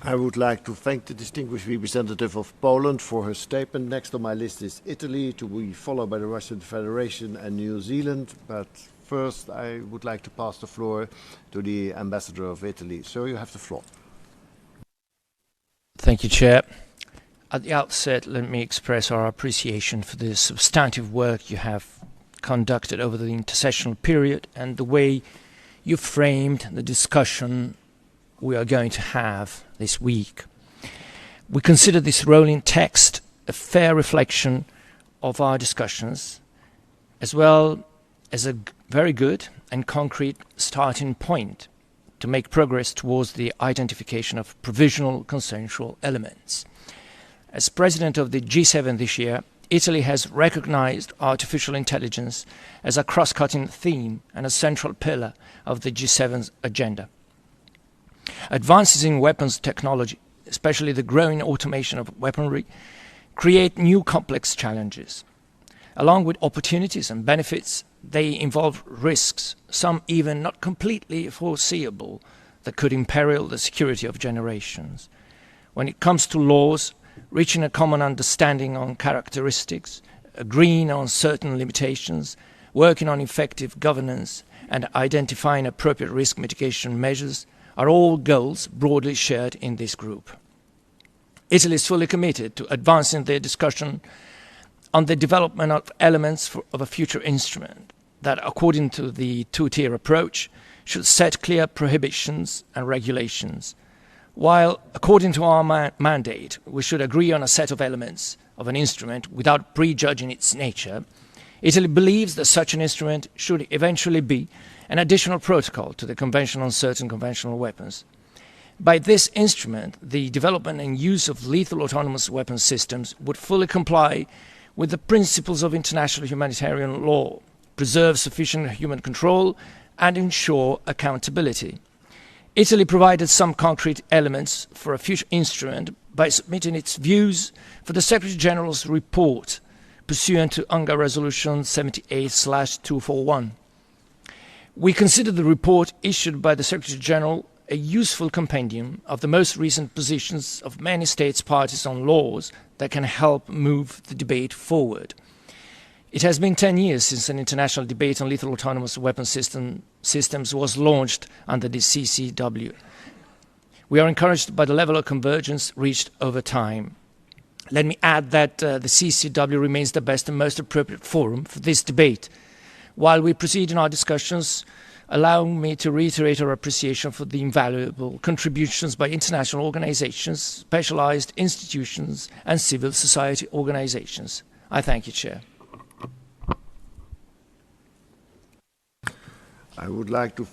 I would like to thank the distinguished representative of Poland for her statement. Next on my list is Italy, to be followed by the Russian Federation and New Zealand. But first, I would like to pass the floor to the ambassador of Italy. Sir, you have the floor. Thank you, Chair. At the outset, let me express our appreciation for the substantive work you have conducted over the intersessional period and the way you framed the discussion we are going to have this week. We consider this rolling text a fair reflection of our discussions, as well as a very good and concrete starting point to make progress towards the identification of provisional consensual elements. As President of the G7 this year, Italy has recognized artificial intelligence as a cross-cutting theme and a central pillar of the G7's agenda. Advances in weapons technology, especially the growing automation of weaponry, create new complex challenges. Along with opportunities and benefits, they involve risks, some even not completely foreseeable, that could imperil the security of generations. When it comes to laws, reaching a common understanding on characteristics, agreeing on certain limitations, working on effective governance, and identifying appropriate risk mitigation measures are all goals broadly shared in this group. Italy is fully committed to advancing the discussion on the development of elements of a future instrument that, according to the two-tier approach, should set clear prohibitions and regulations, while, according to our mandate, we should agree on a set of elements of an instrument without prejudging its nature. Italy believes that such an instrument should eventually be an additional protocol to the Convention on Certain Conventional Weapons. By this instrument, the development and use of lethal autonomous weapons systems would fully comply with the principles of international humanitarian law, preserve sufficient human control, and ensure accountability. Italy provided some concrete elements for a future instrument by submitting its views for the Secretary-General's report pursuant to UNGA Resolution 78/241. We consider the report issued by the Secretary-General a useful compendium of the most recent positions of many states parties on laws that can help move the debate forward. It has been 10 years since an international debate on lethal autonomous weapon systems was launched under the CCW. We are encouraged by the level of convergence reached over time. Let me add that the CCW remains the best and most appropriate forum for this debate. While we proceed in our discussions, allow me to reiterate our appreciation for the invaluable contributions by international organizations, specialized institutions, and civil society organizations. I thank you, Chair. I would like to